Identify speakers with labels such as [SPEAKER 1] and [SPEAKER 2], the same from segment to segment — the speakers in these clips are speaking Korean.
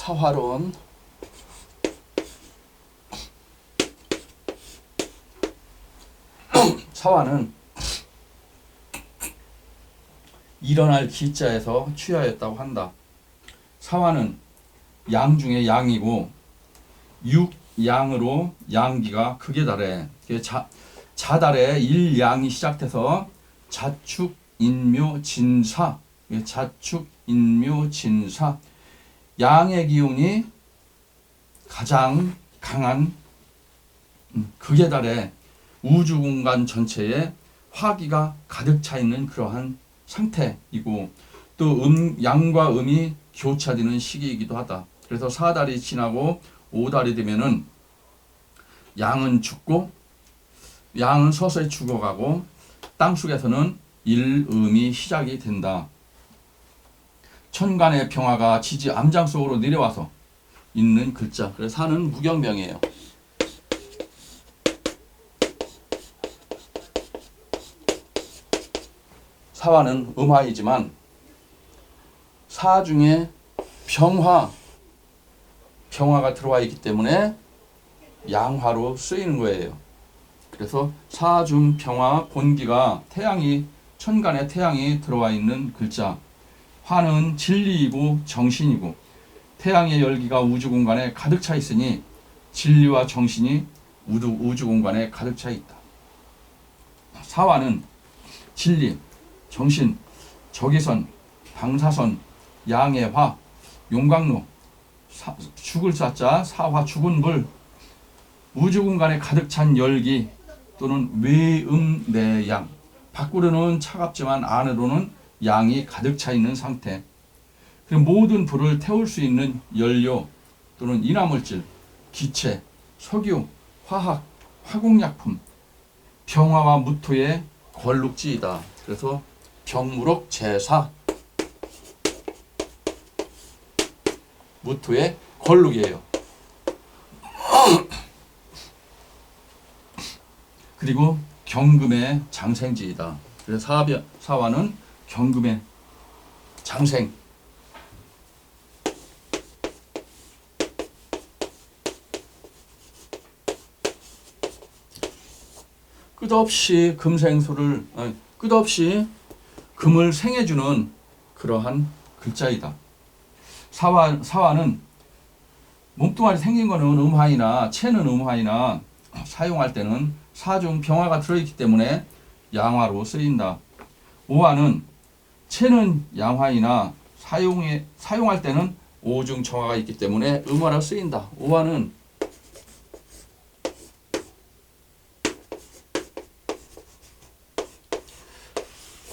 [SPEAKER 1] 사화론 사화는 일어날 기자에서 취하였다고 한다. 사화는 양 중에 양이고 육양으로 양기가 극에 달해. 자달에 일양이 시작돼서 자축, 인묘, 진사, 자축, 인묘, 진사, 양의 기운이 가장 강한 극에 달해 우주 공간 전체에 화기가 가득 차 있는 그러한 상태이고, 또 양과 음이 교차되는 시기이기도 하다. 그래서 4달이 지나고 5달이 되면은 양은 죽고, 양은 서서히 죽어가고 땅속에서는 일음이 시작이 된다. 천간의 평화가 지지 암장 속으로 내려와서 있는 글자. 그래서 사는 무경명이에요. 사화는 음화이지만 사 중에 병화가 들어와 있기 때문에 양화로 쓰이는 거예요. 그래서 사중 병화 본기가 천간에 태양이 들어와 있는 글자. 화는 진리이고 정신이고 태양의 열기가 우주 공간에 가득 차 있으니 진리와 정신이 우주 공간에 가득 차 있다. 사화는 진리, 정신, 적외선, 방사선, 양의 화, 용광로, 죽을 사자, 사화 죽은 물, 우주 공간에 가득 찬 열기 또는 외음내양, 밖으로는 차갑지만 안으로는 양이 가득 차 있는 상태. 그리고 모든 불을 태울 수 있는 연료 또는 인화물질, 기체, 석유, 화학, 화공약품, 병화와 무토의 걸룩지이다. 그래서 병무록 제사, 무토의 걸룩이에요. 그리고 경금의 장생지이다. 그래서 사화는 경금의 장생. 끝없이 금을 생해주는 그러한 글자이다. 사화는 몸뚱아리 생긴 거는 음화이나 체는 음화이나 사용할 때는 사중 병화가 들어있기 때문에 양화로 쓰인다. 오화는 체는 양화이나 사용할 때는 오중 정화가 있기 때문에 음화로 쓰인다. 오화는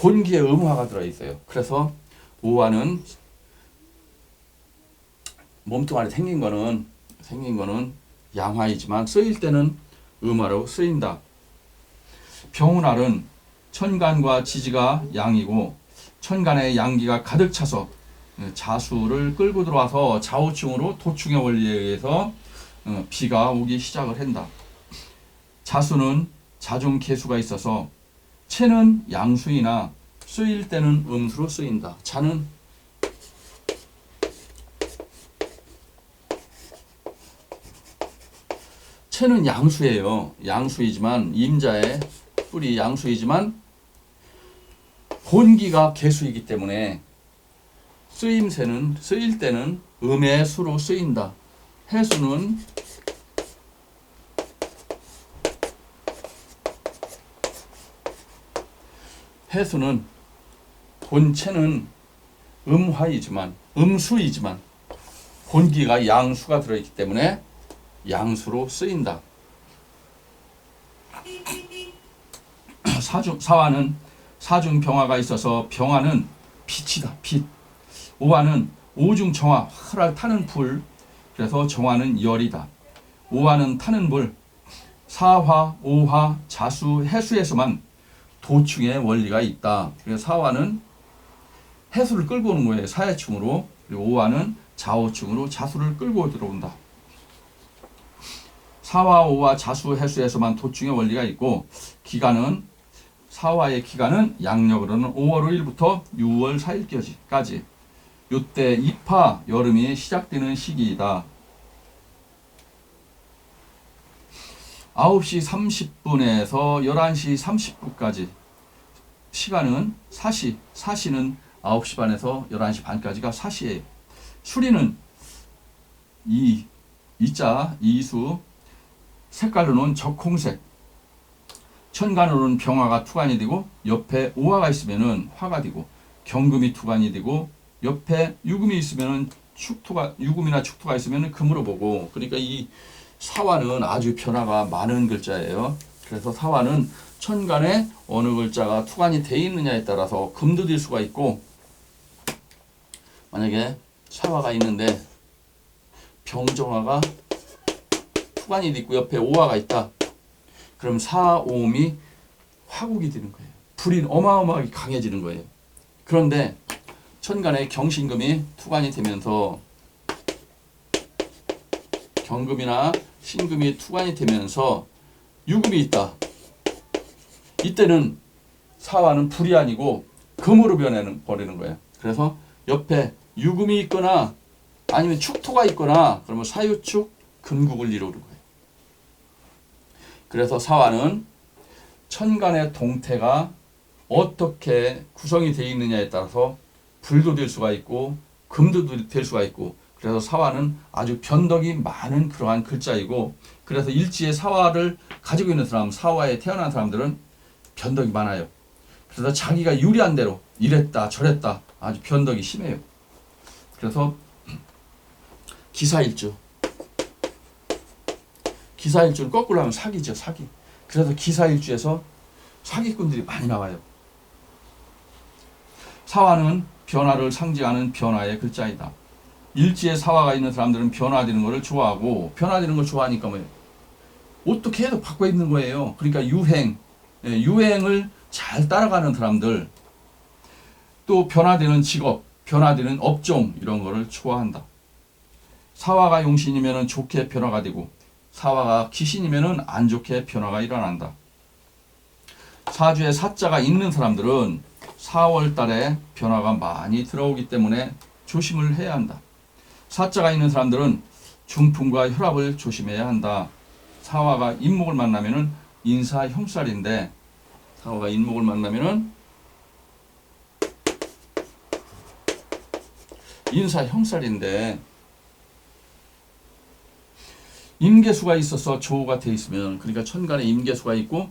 [SPEAKER 1] 본기에 음화가 들어있어요. 그래서 오화는 몸뚱아리 생긴 거는 양화이지만 쓰일 때는 음화로 쓰인다. 병운알은 천간과 지지가 양이고 천간에 양기가 가득 차서 자수를 끌고 들어와서 좌우충으로 도충의 원리에 의해서 비가 오기 시작을 한다. 자수는 자중 개수가 있어서 체는 양수이나 쓰일 때는 음수로 쓰인다. 자는 체는 양수예요. 양수이지만 임자의 뿔이 양수이지만 본기가 개수이기 때문에 쓰일 때는 음의 수로 쓰인다. 해수는 본체는 음수이지만 본기가 양수가 들어있기 때문에 양수로 쓰인다. 사화는 사중 병화가 있어서 병화는 빛이다. 빛. 오화는 오중 정화, 활활 타는 불. 그래서 정화는 열이다. 오화는 타는 불. 사화, 오화, 자수, 해수에서만 도충의 원리가 있다. 그래서 사화는 해수를 끌고 오는 거예요. 사해충으로. 그리고 오화는 좌우충으로 자수를 끌고 들어온다. 사화, 오화, 자수, 해수에서만 도충의 원리가 있고 사화의 기간은 양력으로는 5월 5일부터 6월 4일까지. 요때 입하 여름이 시작되는 시기이다. 9시 30분에서 11시 30분까지 시간은 사시, 사시는 9시 반에서 11시 반까지가 사시예요. 수리는 이자, 이수, 색깔로는 적홍색, 천간으로는 병화가 투간이 되고 옆에 오화가 있으면은 화가 되고 경금이 투간이 되고 옆에 유금이 있으면은 축토가, 유금이나 축토가 있으면은 금으로 보고, 그러니까 이 사화는 아주 변화가 많은 글자예요. 그래서 사화는 천간에 어느 글자가 투간이 돼 있느냐에 따라서 금도 될 수가 있고, 만약에 사화가 있는데 병정화가 투간이 있고 옆에 오화가 있다. 그럼 사오음이 화국이 되는 거예요. 불이 어마어마하게 강해지는 거예요. 그런데 천간에 경신금이 투간이 되면서 경금이나 신금이 투간이 되면서 유금이 있다. 이때는 사화는 불이 아니고 금으로 버리는 거예요. 그래서 옆에 유금이 있거나 아니면 축토가 있거나 그러면 사유축 금국을 이루는 거예요. 그래서 사화는 천간의 동태가 어떻게 구성이 되어 있느냐에 따라서 불도 될 수가 있고 금도 될 수가 있고, 그래서 사화는 아주 변덕이 많은 그러한 글자이고, 그래서 일지의 사화를 가지고 있는 사람, 사화에 태어난 사람들은 변덕이 많아요. 그래서 자기가 유리한 대로 이랬다 저랬다 아주 변덕이 심해요. 그래서 기사일주, 기사일주를 거꾸로 하면 사기죠, 사기. 그래서 기사일주에서 사기꾼들이 많이 나와요. 사화는 변화를 상징하는 변화의 글자이다. 일지에 사화가 있는 사람들은 변화되는 것을 좋아하고, 변화되는 걸 좋아하니까 뭐예요? 옷도 계속 바꿔 입는 거예요. 그러니까 유행을 잘 따라가는 사람들, 또 변화되는 직업, 변화되는 업종, 이런 거를 좋아한다. 사화가 용신이면 좋게 변화가 되고 사화가 기신이면 안 좋게 변화가 일어난다. 사주에 사자가 있는 사람들은 4월 달에 변화가 많이 들어오기 때문에 조심을 해야 한다. 사자가 있는 사람들은 중풍과 혈압을 조심해야 한다. 사화가 인목을 만나면은 인사 형살인데, 사화가 인목을 만나면은 인사 형살인데, 임계수가 있어서 조우가 돼 있으면, 그러니까 천간에 임계수가 있고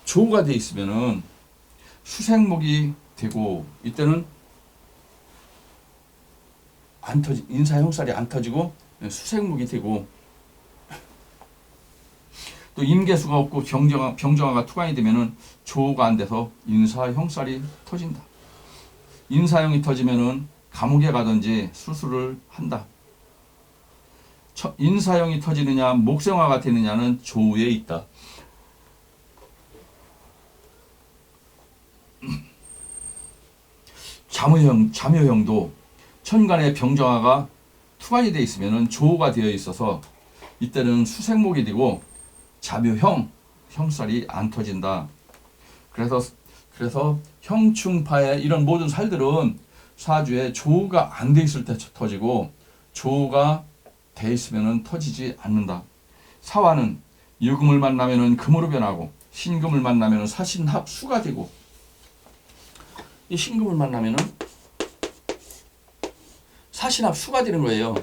[SPEAKER 1] 조우가 돼 있으면은 수생목이 되고, 이때는 인사 형살이 안 터지고 수생목이 되고, 또 임계수가 없고 병정화가 투간이 되면은 조우가 안 돼서 인사 형살이 터진다. 인사형이 터지면은 감옥에 가든지 수술을 한다. 인사형이 터지느냐 목생화가 되느냐는 조우에 있다. 자묘형도 천간에 병정화가 투간이 되어 있으면 조우가 되어 있어서 이때는 수생목이 되고 자묘형, 형살이 안 터진다. 그래서 형충파의 이런 모든 살들은 사주에 조우가 안 돼 있을 때 터지고 조우가 돼 있으면 터지지 않는다. 사화는 유금을 만나면 금으로 변하고 신금을 만나면 사신합수가 되고, 이 신금을 만나면 사신합수가 되는 거예요.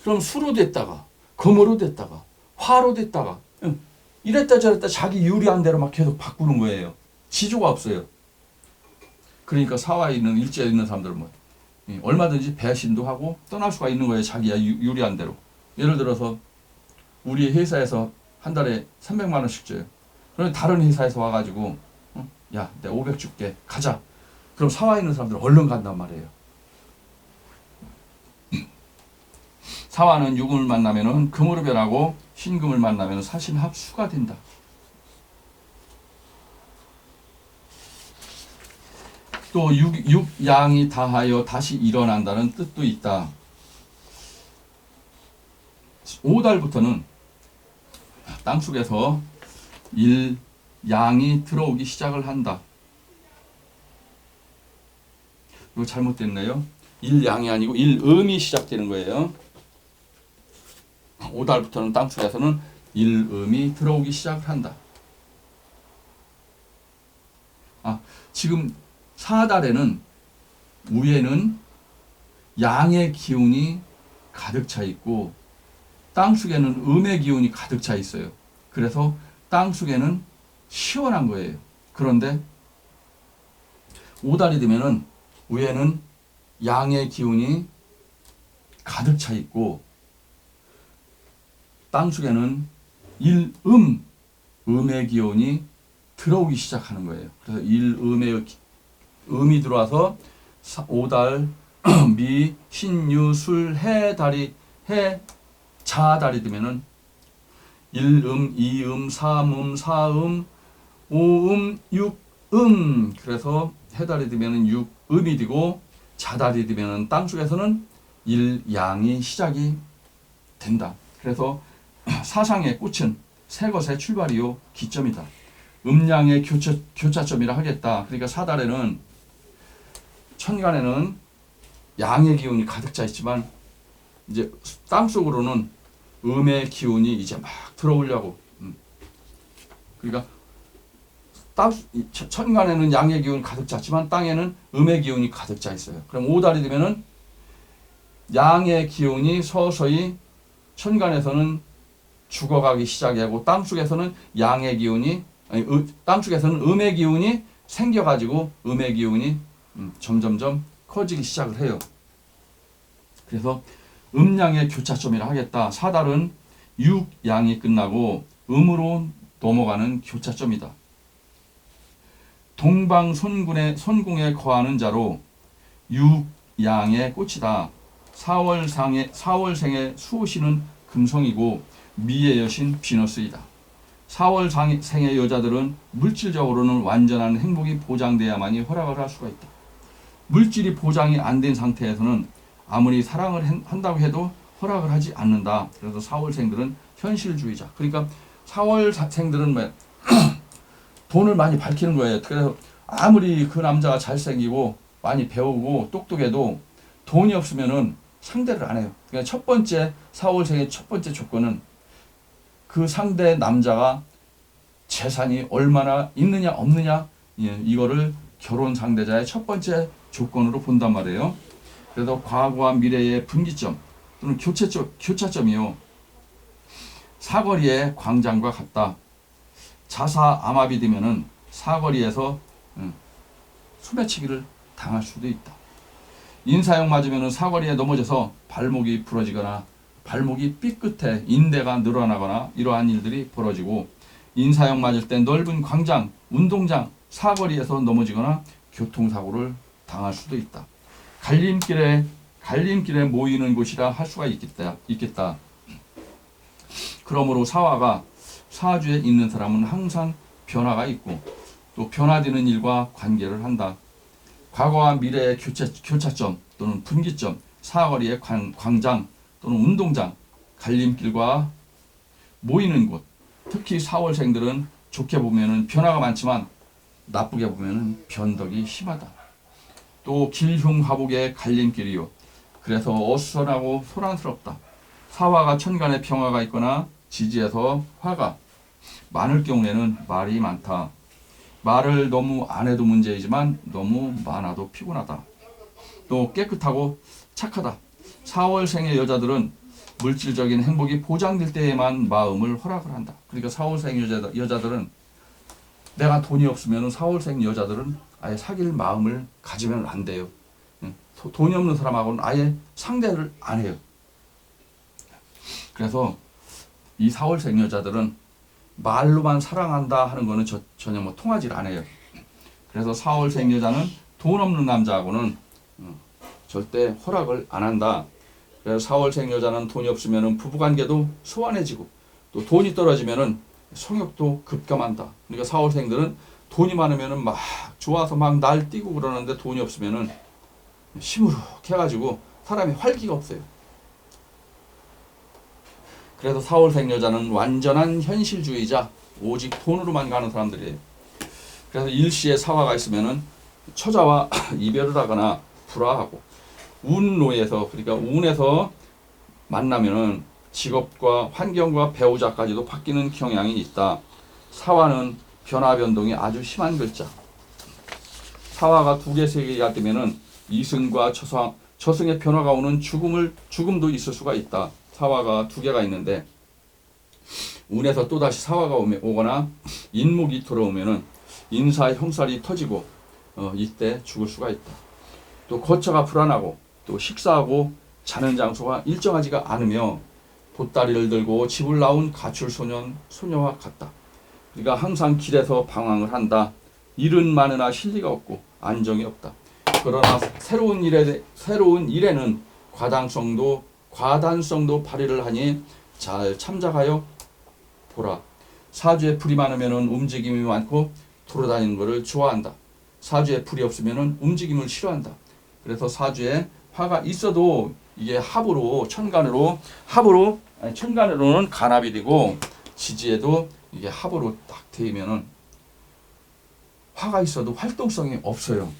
[SPEAKER 1] 그럼 수로 됐다가 금으로 됐다가 화로 됐다가 이랬다 저랬다 자기 유리한 대로 막 계속 바꾸는 거예요. 지조가 없어요. 그러니까 사화에 있는 일지에 있는 사람들은 뭐 얼마든지 배신도 하고 떠날 수가 있는 거예요. 자기가 유리한 대로. 예를 들어서 우리 회사에서 한 달에 300만 원씩 줘요. 그럼 다른 회사에서 와가지고 야, 내가 500 줄게, 가자. 그럼 사화에 있는 사람들은 얼른 간단 말이에요. 사화는 유금을 만나면 금으로 변하고 신금을 만나면 사신합수가 된다. 또 육양이 다하여 다시 일어난다는 뜻도 있다. 5달부터는 땅속에서 양이 들어오기 시작을 한다. 이거 잘못됐네요. 일양이 아니고 일음이 시작되는 거예요. 5달부터는 땅속에서는 일음이 들어오기 시작을 한다. 지금 4달에는 위에는 양의 기운이 가득 차 있고 땅속에는 음의 기운이 가득 차 있어요. 그래서 땅속에는 시원한 거예요. 그런데 5달이 되면은 위에는 양의 기운이 가득 차 있고 땅속에는 음의 기운이 들어오기 시작하는 거예요. 그래서 일음의 음이 들어와서 5달 미, 신유, 술, 해, 달이 해, 자달이 되면은 1음, 2음, 3음, 4음, 5음, 6음. 그래서 해달이 되면은 6음이 되고 자달이 되면은 땅속에서는 일양이 시작이 된다. 그래서 사상의 꽃은 새 것의 출발이요 기점이다. 음양의 교차점이라 하겠다. 그러니까 4달에는 천간에는 양의 기운이 가득 차 있지만 이제 땅속으로는 음의 기운이 이제 막 들어오려고. 그러니까 천간에는 양의 기운이 가득 찼지만 땅에는 음의 기운이 가득 차 있어요. 그럼 5달이 되면은 양의 기운이 서서히 천간에서는 죽어가기 시작하고 땅속에서는 양의 기운이 땅속에서는 음의 기운이 생겨가지고 음의 기운이 점점점 커지기 시작을 해요. 그래서 음양의 교차점이라 하겠다. 4달은 육양이 끝나고 음으로 넘어가는 교차점이다. 동방손궁에 거하는 자로 육양의 꽃이다. 4월생의 수호신은 금성이고 미의 여신 비너스이다. 4월생의 여자들은 물질적으로는 완전한 행복이 보장돼야만이 허락을 할 수가 있다. 물질이 보장이 안 된 상태에서는 아무리 사랑을 한다고 해도 허락을 하지 않는다. 그래서 4월생들은 현실주의자. 그러니까 4월생들은 돈을 많이 밝히는 거예요. 그래서 아무리 그 남자가 잘생기고 많이 배우고 똑똑해도 돈이 없으면은 상대를 안 해요. 그러니까 첫 번째 4월생의 첫 번째 조건은 그 상대 남자가 재산이 얼마나 있느냐 없느냐, 이거를 결혼 상대자의 첫 번째 조건으로 본단 말이에요. 그래서 과거와 미래의 분기점 또는 교차점이요. 사거리의 광장과 같다. 자사암압이 되면은 사거리에서 소매치기를 당할 수도 있다. 인사용 맞으면은 사거리에 넘어져서 발목이 부러지거나 발목이 삐끗해 인대가 늘어나거나 이러한 일들이 벌어지고, 인사용 맞을 때 넓은 광장, 운동장, 사거리에서 넘어지거나 교통사고를 당할 수도 있다. 갈림길에 모이는 곳이라 할 수가 있겠다. 그러므로 사화가 사주에 있는 사람은 항상 변화가 있고 또 변화되는 일과 관계를 한다. 과거와 미래의 교차점 또는 분기점, 사거리의 광장 또는 운동장, 갈림길과 모이는 곳. 특히 4월생들은 좋게 보면은 변화가 많지만 나쁘게 보면은 변덕이 심하다. 또 길흉화복의 갈림길이요. 그래서 어수선하고 소란스럽다. 사화가 천간에 평화가 있거나 지지에서 화가 많을 경우에는 말이 많다. 말을 너무 안 해도 문제이지만 너무 많아도 피곤하다. 또 깨끗하고 착하다. 4월생의 여자들은 물질적인 행복이 보장될 때에만 마음을 허락을 한다. 그러니까 4월생 여자들은 내가 돈이 없으면 4월생 여자들은 아예 사귈 마음을 가지면 안 돼요. 돈이 없는 사람하고는 아예 상대를 안 해요. 그래서 이 4월생 여자들은 말로만 사랑한다 하는 거는 전혀 통하지 않아요. 그래서 4월생 여자는 돈 없는 남자하고는 절대 허락을 안 한다. 그래서 4월생 여자는 돈이 없으면 부부관계도 소원해지고 또 돈이 떨어지면 성욕도 급감한다. 그러니까 4월생들은 돈이 많으면 막 좋아서 막 날뛰고 그러는데 돈이 없으면 시무룩해가지고 사람이 활기가 없어요. 그래서 4월생 여자는 완전한 현실주의자, 오직 돈으로만 가는 사람들이에요. 그래서 일시에 사화가 있으면은 처자와 이별을 하거나 불화하고 운로에서 그러니까 운에서 만나면은 직업과 환경과 배우자까지도 바뀌는 경향이 있다. 사화는 변화 변동이 아주 심한 글자. 사화가 두 개, 세 개가 되면은 이승과 저승의 변화가 오는 죽음도 있을 수가 있다. 사화가 두 개가 있는데 운에서 또다시 사화가 오거나 인목이 들어오면은 인사 형살이 터지고 이때 죽을 수가 있다. 또 거처가 불안하고 또 식사하고 자는 장소가 일정하지가 않으며 보따리를 들고 집을 나온 가출 소녀와 같다. 그러니까 항상 길에서 방황을 한다. 일은 많으나 실리가 없고 안정이 없다. 그러나 새로운 일에는 과단성도 발휘를 하니 잘 참작하여 보라. 사주에 불이 많으면 움직임이 많고 돌아다니는 것을 좋아한다. 사주에 불이 없으면 움직임을 싫어한다. 그래서 사주에 화가 있어도 이게 천간으로는 간합이 되고 지지에도 이게 합으로 딱 되면은 화가 있어도 활동성이 없어요.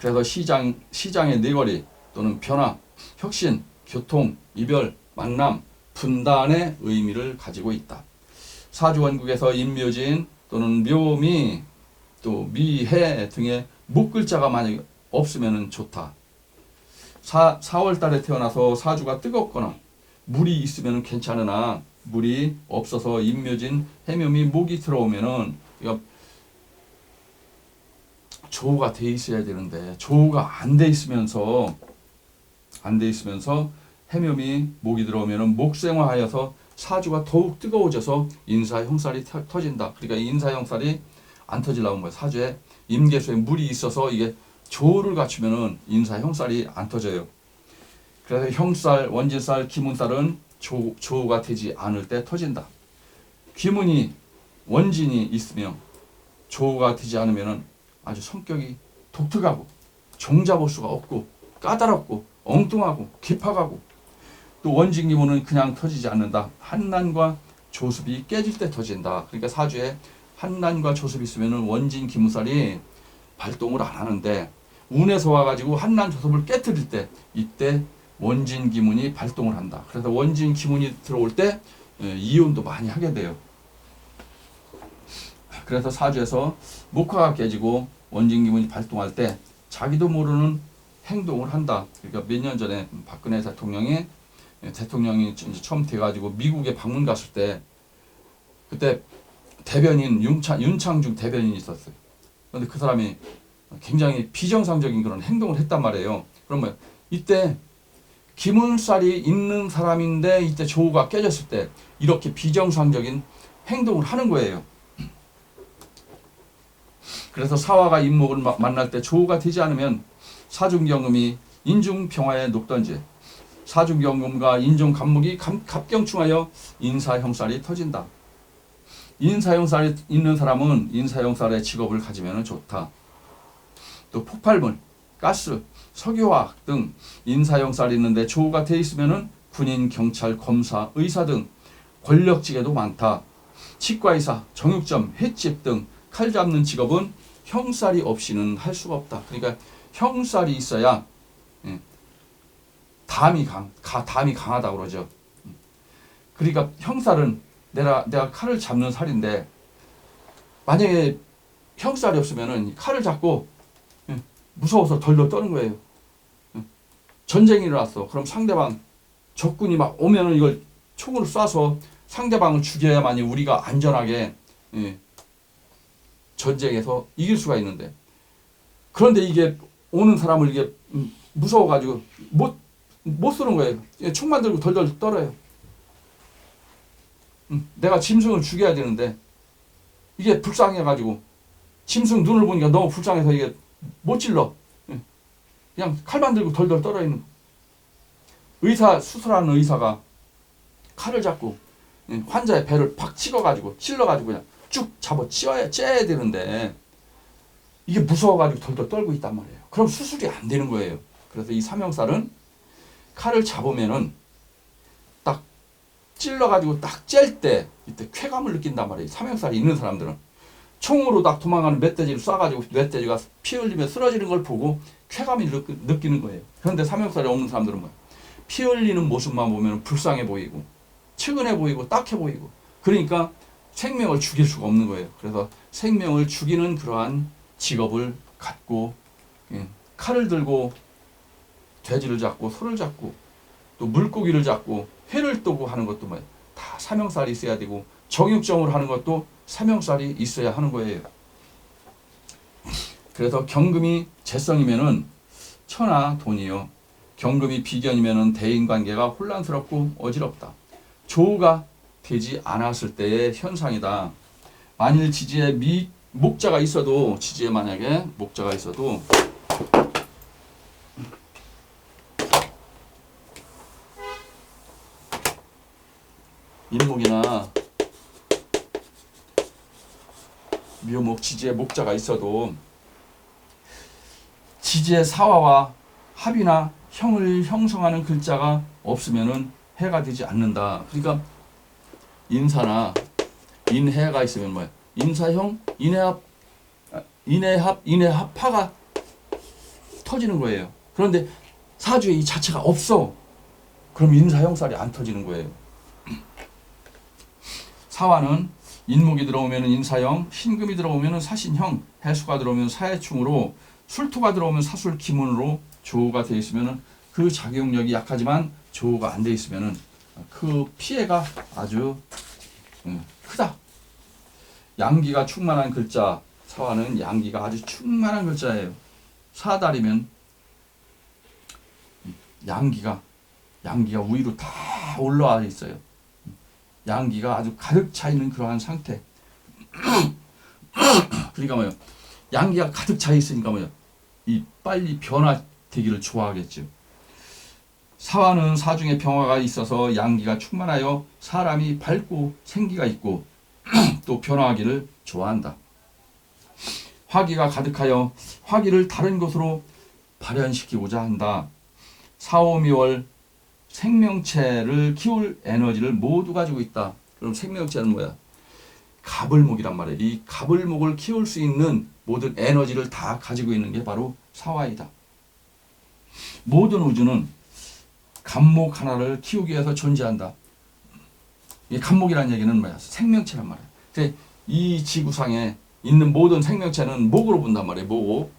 [SPEAKER 1] 그래서 시장의 내거리 또는 변화, 혁신, 교통, 이별, 만남, 분단의 의미를 가지고 있다. 사주원국에서 인묘진 또는 묘미 또 미해 등의 목글자가 만약 없으면 좋다. 4월 달에 태어나서 사주가 뜨겁거나 물이 있으면 괜찮으나 물이 없어서 인묘진, 해묘미, 목이 들어오면은 이거 조우가 돼 있어야 되는데 조우가 안 돼 있으면서 해묘미, 목이 들어오면은 목생화하여서 사주가 더욱 뜨거워져서 인사 형살이 터진다. 그러니까 인사 형살이 안 터지려면 뭐야? 사주에 임계수에 물이 있어서 이게 조우를 갖추면은 인사 형살이 안 터져요. 그래서 형살, 원진살, 기문살은 조우가 되지 않을 때 터진다. 기문이 원진이 있으면 조우가 되지 않으면은 아주 성격이 독특하고 종잡을 수가 없고 까다롭고 엉뚱하고 깊어가고 또 원진 기문은 그냥 터지지 않는다. 한난과 조습이 깨질 때 터진다. 그러니까 사주에 한난과 조습이 있으면은 원진 기문살이 발동을 안 하는데 운에서 와가지고 한난 조섭을 깨뜨릴 때 이때 원진 기문이 발동을 한다. 그래서 원진 기문이 들어올 때 이혼도 많이 하게 돼요. 그래서 사주에서 목화가 깨지고 원진 기문이 발동할 때 자기도 모르는 행동을 한다. 그러니까 몇 년 전에 박근혜 대통령이 이제 처음 돼가지고 미국에 방문 갔을 때 그때 대변인 윤창중 대변인이 있었어요. 그런데 그 사람이 굉장히 비정상적인 그런 행동을 했단 말이에요. 그러면 이때 기문살이 있는 사람인데 이때 조우가 깨졌을 때 이렇게 비정상적인 행동을 하는 거예요. 그래서 사화가 인목을 만날 때 조우가 되지 않으면 사중경금이 인중평화에 녹던지 사중경금과 인중간목이 갑경충하여 인사형살이 터진다. 인사형살이 있는 사람은 인사형살의 직업을 가지면 좋다. 또 폭발물, 가스, 석유화학 등 인사형살이 있는데 조우가 돼 있으면 군인, 경찰, 검사, 의사 등 권력직에도 많다. 치과의사, 정육점, 횟집 등 칼 잡는 직업은 형살이 없이는 할 수가 없다. 그러니까 형살이 있어야 담이 강하다고 그러죠. 그러니까 형살은 내가 칼을 잡는 살인데 만약에 형살이 없으면은 칼을 잡고 무서워서 덜덜 떠는 거예요. 전쟁이 일어났어. 그럼 상대방 적군이 막 오면은 이걸 총으로 쏴서 상대방을 죽여야만이 우리가 안전하게 전쟁에서 이길 수가 있는데 그런데 이게 오는 사람을 이게 무서워가지고 못 쏘는 거예요. 총만 들고 덜덜 떨어요. 내가 짐승을 죽여야 되는데 이게 불쌍해가지고 짐승 눈을 보니까 너무 불쌍해서 이게 못 찔러. 그냥 칼만 들고 덜덜 떨어 있는. 수술하는 의사가 칼을 잡고 환자의 배를 팍 찍어가지고 찔러가지고 그냥 쭉 잡아 째야 되는데 이게 무서워가지고 덜덜 떨고 있단 말이에요. 그럼 수술이 안 되는 거예요. 그래서 이 삼형살은 칼을 잡으면은 딱 찔러가지고 딱 짤 때 이때 쾌감을 느낀단 말이에요. 삼형살이 있는 사람들은. 총으로 딱 도망가는 멧돼지를 쏴가지고 멧돼지가 피 흘리며 쓰러지는 걸 보고 쾌감이 느끼는 거예요. 그런데 삼형살이 없는 사람들은 뭐야? 피 흘리는 모습만 보면 불쌍해 보이고 측은해 보이고 딱해 보이고 그러니까 생명을 죽일 수가 없는 거예요. 그래서 생명을 죽이는 그러한 직업을 갖고 칼을 들고 돼지를 잡고 소를 잡고 또 물고기를 잡고 회를 뜨고 하는 것도 뭐야? 다 삼형살이 있어야 되고 정육점을 하는 것도 삼형살이 있어야 하는 거예요. 그래서 경금이 재성이면은 천하 돈이요. 경금이 비견이면은 대인관계가 혼란스럽고 어지럽다. 조우가 되지 않았을 때의 현상이다. 만일 지지에 목자가 있어도 지지에 만약에 목자가 있어도 인목이나 묘목 지지에 목자가 있어도 지지의 사화와 합이나 형을 형성하는 글자가 없으면은 해가 되지 않는다. 그러니까 인사나 인해가 있으면 뭐야? 인사형, 인해합파가 터지는 거예요. 그런데 사주에 이 자체가 없어. 그럼 인사형살이 안 터지는 거예요. 사화는 인목이 들어오면 인사형, 신금이 들어오면 사신형, 해수가 들어오면 사해충으로 술토가 들어오면 사술기문으로 조우가 되어 있으면 그 작용력이 약하지만 조우가 안 되어 있으면 그 피해가 아주 크다. 양기가 충만한 글자, 사화는 양기가 아주 충만한 글자예요. 사달이면 양기가 위로 다 올라와 있어요. 양기가 아주 가득 차 있는 그러한 상태. 그러니까 뭐요? 양기가 가득 차 있으니까 뭐요? 이 빨리 변화되기를 좋아하겠죠. 사화는 사중에 병화가 있어서 양기가 충만하여 사람이 밝고 생기가 있고 또 변화하기를 좋아한다. 화기가 가득하여 화기를 다른 곳으로 발현시키고자 한다. 사오미월 생명체를 키울 에너지를 모두 가지고 있다. 그럼 생명체는 뭐야? 가불목이란 말이에요. 이 가불목을 키울 수 있는 모든 에너지를 다 가지고 있는 게 바로 사화이다. 모든 우주는 간목 하나를 키우기 위해서 존재한다. 이 간목이라는 얘기는 뭐야? 생명체란 말이야. 이 지구상에 있는 모든 생명체는 목으로 본단 말이에요. 목.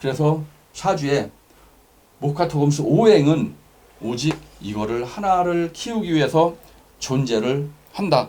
[SPEAKER 1] 그래서 사주에 목화토금수 오행은 오직 이거를 하나를 키우기 위해서 존재를 한다.